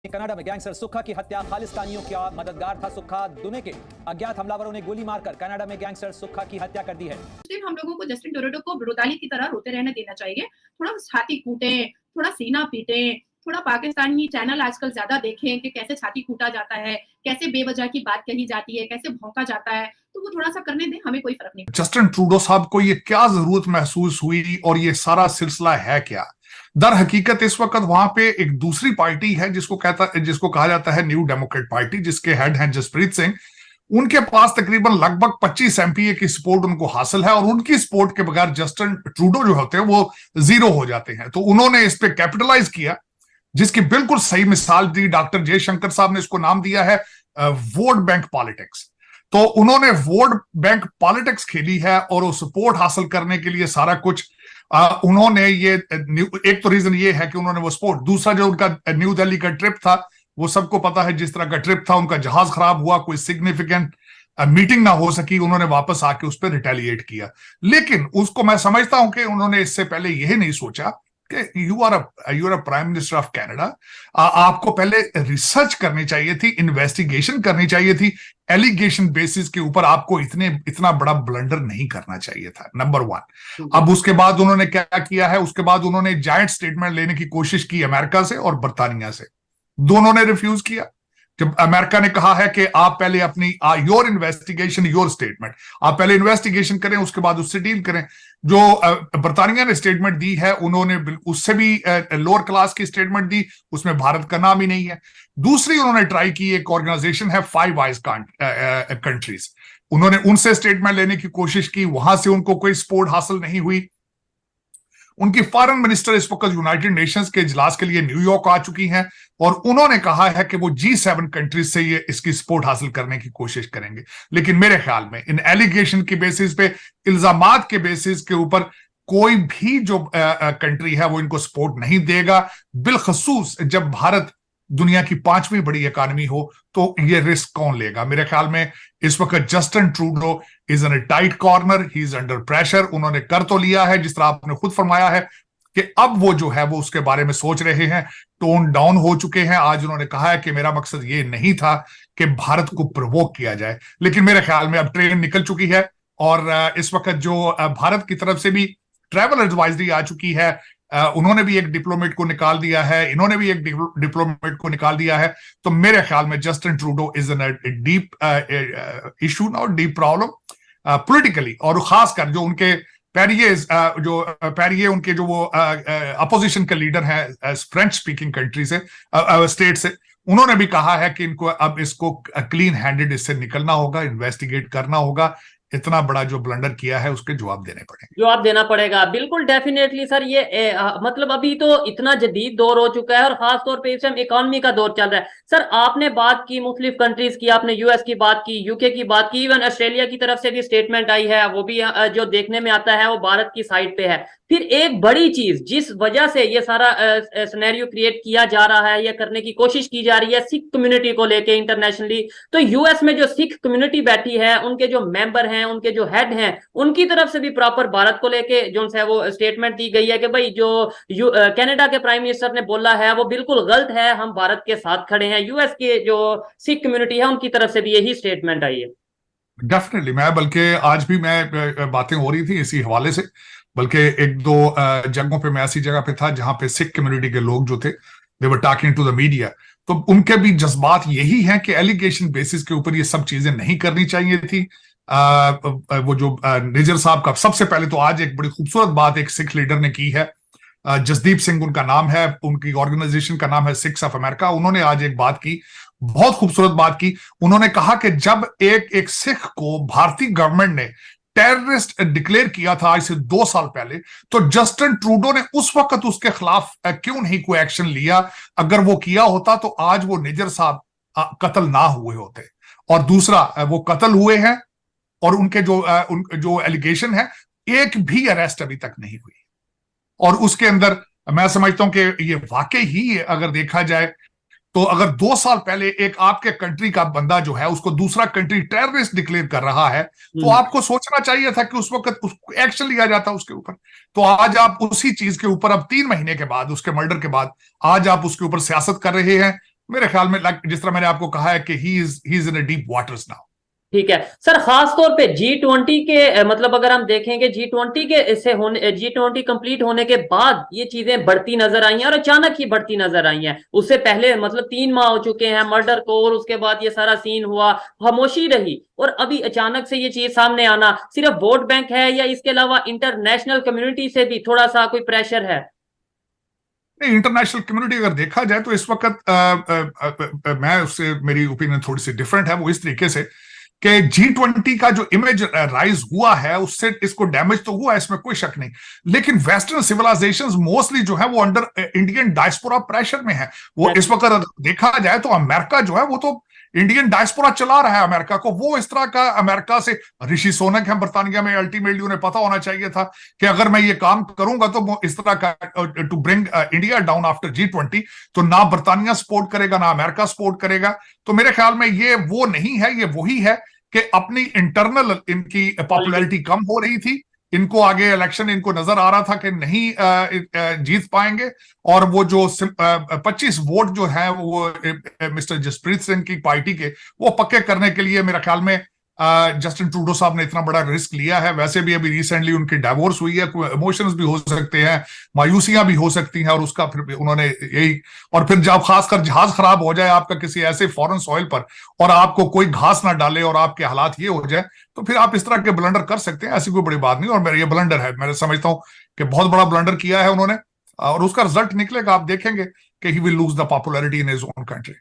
Canada में gangster सुक्खा की हत्या, खालिस्तानियों का मददगार था सुक्खा। दुने के अज्ञात हमलावरों ने गोली मारकर कनाडा में गैंगस्टर सुक्खा की हत्या कर दी है। सिर्फ हम लोगों को जस्टिन ट्रूडो को ब्रुटाली की तरह रोते रहने देना चाहिए। थोड़ा छाती कूटें, थोड़ा सीना पीटें, थोड़ा पाकिस्तानी चैनल आजकल ज्यादा देखें कि कैसे छाती कूटा जाता है, कैसे बेवजह की बात कही जाती है, कैसे भौंका जाता है, तो वो थोड़ा सा करने दें, हमें कोई फर्क नहीं। जस्टिन ट्रूडो साहब को ये क्या जरूरत महसूस हुई और ये सारा सिलसिला है क्या? दर हकीकत इस वक्त वहां पे एक दूसरी पार्टी है जिसको कहा जाता है न्यू डेमोक्रेट पार्टी, जिसके हेड हैं जसप्रीत सिंह। उनके पास तकरीबन लगभग 25 एमपीए की सपोर्ट उनको हासिल है और उनकी सपोर्ट के बगैर जस्टिन ट्रूडो जो होते हैं वो जीरो हो जाते हैं। तो उन्होंने इस पे कैपिटलाइज किया, जिसकी बिल्कुल सही मिसाल दी डॉक्टर जयशंकर साहब ने। इसको नाम दिया है वोट बैंक पॉलिटिक्स। तो उन्होंने वोट बैंक पॉलिटिक्स खेली है और वो सपोर्ट हासिल करने के लिए सारा कुछ उन्होंने ये एक तो रीजन ये है कि उन्होंने वो सपोर्ट, दूसरा जो उनका न्यू दिल्ली का ट्रिप था वो सबको पता है जिस तरह का ट्रिप था, उनका जहाज खराब हुआ, कोई सिग्निफिकेंट मीटिंग ना हो सकी, उन्होंने वापस आके उस पर रिटेलिएट किया। लेकिन उसको मैं समझता हूं कि उन्होंने इससे पहले यही नहीं सोचा कि you are a prime minister of Canada, आपको पहले रिसर्च करनी चाहिए थी, इन्वेस्टिगेशन करनी चाहिए थी। एलिगेशन बेसिस के ऊपर आपको इतना बड़ा ब्लंडर नहीं करना चाहिए था, नंबर वन। अब उसके बाद उन्होंने क्या किया है, उसके बाद उन्होंने जायंट स्टेटमेंट लेने की कोशिश की अमेरिका से और बर्तानिया से, दोनों ने रिफ्यूज किया। जब अमेरिका ने कहा है कि आप पहले अपनी योर इन्वेस्टिगेशन योर स्टेटमेंट, आप पहले इन्वेस्टिगेशन करें उसके बाद उससे डील करें। जो बर्तानिया ने स्टेटमेंट दी है उन्होंने उससे भी लोअर क्लास की स्टेटमेंट दी, उसमें भारत का नाम ही नहीं है। दूसरी उन्होंने ट्राई की, एक ऑर्गेनाइजेशन है फाइव आइज कंट्रीज, उन्होंने उनसे स्टेटमेंट लेने की कोशिश की, वहां से उनको कोई सपोर्ट हासिल नहीं हुई। उनकी फॉरेन मिनिस्टर इस वक्त यूनाइटेड नेशंस के इजलास के लिए न्यूयॉर्क आ चुकी हैं और उन्होंने कहा है कि वो G7 कंट्रीज से ये इसकी सपोर्ट हासिल करने की कोशिश करेंगे। लेकिन मेरे ख्याल में इन एलिगेशन की बेसिस पे, इल्जामात के बेसिस के ऊपर कोई भी जो कंट्री है वो इनको सपोर्ट नहीं देगा, बिलखसूस जब भारत दुनिया की 5वीं बड़ी इकोनॉमी हो तो ये रिस्क कौन लेगा? मेरे ख्याल में इस वक्त Justin Trudeau is in a tight corner, he is under pressure. उन्होंने कर तो लिया है, जिस तरह आपने खुद फरमाया है कि अब वो जो है वो उसके बारे में सोच रहे हैं, टोन डाउन हो चुके हैं। आज उन्होंने कहा है कि मेरा मकसद ये नहीं था कि भारत को प्रोवोक किया जाए, लेकिन मेरे ख्याल में अब ट्रेन निकल चुकी है और इस वक्त जो भारत की तरफ से भी ट्रैवल एडवाइजरी आ चुकी है, उन्होंने भी एक डिप्लोमेट को निकाल दिया है, इन्होंने भी एक डिप्लोमेट को निकाल दिया है। तो मेरे ख्याल में Justin Trudeau is in deep issue now, deep problem politically, और खासकर जो उनके पैरिये उनके जो वो अपोजिशन के लीडर हैं फ्रेंच स्पीकिंग कंट्री से, स्टेट से, उन्होंने भी कहा है कि इनको अब इसको क्लीन हैंडेड इससे निकलना होगा, इन्वेस्टिगेट करना होगा। इतना बड़ा जो ब्लंडर किया है उसके जवाब देना पड़ेगा। बिल्कुल डेफिनेटली सर। ये मतलब अभी तो इतना जदीद दौर हो चुका है और खास तौर पे इस टाइम इकोनॉमी का दौर चल रहा है। सर आपने बात की मुख्तलिफ कंट्रीज की, आपने यूएस की बात की, यूके की बात की, इवन ऑस्ट्रेलिया की तरफ से भी स्टेटमेंट आई है, वो भी जो देखने में आता है वो भारत की साइड पे है। फिर एक बड़ी चीज जिस वजह से ये सारा सिनेरियो क्रिएट किया जा रहा है या करने की कोशिश की जा रही है सिख कम्युनिटी को लेके इंटरनेशनली, तो यूएस में जो सिख कम्युनिटी बैठी है, उनके जो मेंबर हैं, उनके जो हेड हैं, उनकी तरफ से भी प्रॉपर भारत को लेके जो है वो स्टेटमेंट दी गई है कि भाई जो कनाडा के प्राइम मिनिस्टर ने बोला है वो बिल्कुल गलत है, हम भारत के साथ खड़े हैं। यूएस के जो सिख कम्युनिटी है उनकी तरफ से भी यही स्टेटमेंट आई है। डेफिनेटली, मैं बल्कि आज भी मैं बातें हो रही थी इसी हवाले से, बल्कि एक दो जगहों पे मैं ऐसी जगह पे था जहां पे सिख कम्युनिटी के लोग जो थे they were talking to the media, तो उनके भी जज्बात यही हैं कि एलिगेशन बेसिस के ऊपर ये सब चीजें नहीं करनी चाहिए थी। वो जो निजर साहब का, सबसे पहले तो आज एक बड़ी खूबसूरत बात एक सिख लीडर ने की है, जसदीप सिंह उनका नाम है, उनकी ऑर्गेनाइजेशन का नाम है सिख्स ऑफ अमेरिका। उन्होंने आज एक बात की, बहुत खूबसूरत बात की। उन्होंने कहा कि जब एक सिख को भारतीय गवर्नमेंट ने टेररिस्ट डिक्लेयर किया था आज से 2 साल पहले, तो जस्टिन ट्रूडो ने उस वक्त उसके खिलाफ क्यों नहीं कोई एक्शन लिया? अगर वो किया होता तो आज वो निजर साहब कत्ल ना हुए होते। और दूसरा, वो कत्ल हुए हैं और उनके जो एलिगेशन है, एक भी अरेस्ट अभी तक नहीं हुई। और उसके अंदर मैं समझता हूं कि ये वाकई ही अगर देखा जाए तो अगर 2 साल पहले एक आपके कंट्री का बंदा जो है उसको दूसरा कंट्री टेररिस्ट डिक्लेयर कर रहा है, तो आपको सोचना चाहिए था कि उस वक्त एक्शन लिया जाता उसके ऊपर। तो आज आप उसी चीज के ऊपर अब 3 महीने के बाद, उसके मर्डर के बाद, आज आप उसके ऊपर सियासत कर रहे हैं। मेरे ख्याल में जिस तरह मैंने आपको कहा है कि he is in a deep waters now. ठीक है सर, खास तौर पे G20 के मतलब अगर हम देखेंगे G20 के इसे होने G20 कंप्लीट होने के बाद ये चीजें बढ़ती नजर आई हैं और अचानक ही बढ़ती नजर आई हैं। उससे पहले मतलब 3 माह हो चुके हैं मर्डर को, और उसके बाद ये सारा सीन हुआ, खामोशी रही, और अभी अचानक से ये चीज सामने आना सिर्फ वोट बैंक है या इसके अलावा इंटरनेशनल कम्युनिटी से भी थोड़ा सा कोई प्रेशर है? इंटरनेशनल कम्युनिटी अगर देखा जाए तो इस वक्त मैं उससे मेरी ओपिनियन थोड़ी सी डिफरेंट है, वो इस तरीके से कि G20 का जो इमेज राइज हुआ है उससे इसको डैमेज तो हुआ है, इसमें कोई शक नहीं, लेकिन वेस्टर्न सिविलाइजेशंस मोस्टली जो है वो अंडर इंडियन डायस्पोरा प्रेशर में है। वो इस वक्त देखा जाए तो अमेरिका जो है वो तो इंडियन डायस्पोरा चला रहा है अमेरिका को। वो इस तरह का अमेरिका से ऋषि सुनक है बर्तानिया में, अल्टीमेटली उन्हें पता होना चाहिए था कि अगर मैं ये काम करूंगा तो वो इस तरह का to bring India down after G20, तो ना बर्तानिया सपोर्ट करेगा ना अमेरिका सपोर्ट करेगा। तो मेरे ख्याल में ये वो नहीं है, ये वही है कि अपनी इंटरनल इनकी पॉपुलैरिटी कम हो रही थी, इनको आगे इलेक्शन इनको नजर आ रहा था कि नहीं जीत पाएंगे, और वो जो 25 वोट जो है वो मिस्टर जसप्रीत सिंह की पार्टी के वो पक्के करने के लिए मेरे ख्याल में जस्टिन ट्रूडो साहब ने इतना बड़ा रिस्क लिया है। वैसे भी अभी रिसेंटली उनकी डाइवोर्स हुई है, इमोशंस भी हो सकते हैं, मायूसियां भी हो सकती हैं, और उसका फिर उन्होंने यही, और फिर जब खासकर जहाज खराब हो जाए आपका किसी ऐसे फॉरेन सॉइल पर और आपको कोई घास ना डाले और आपके हालात ये हो जाए, तो फिर आप इस तरह के ब्लंडर कर सकते हैं, ऐसी कोई बड़ी बात नहीं। और मेरा ये ब्लंडर है, मैं समझता हूं कि बहुत बड़ा ब्लंडर किया है उन्होंने, और उसका रिजल्ट निकलेगा, आप देखेंगे कि he will lose the popularity in his own country.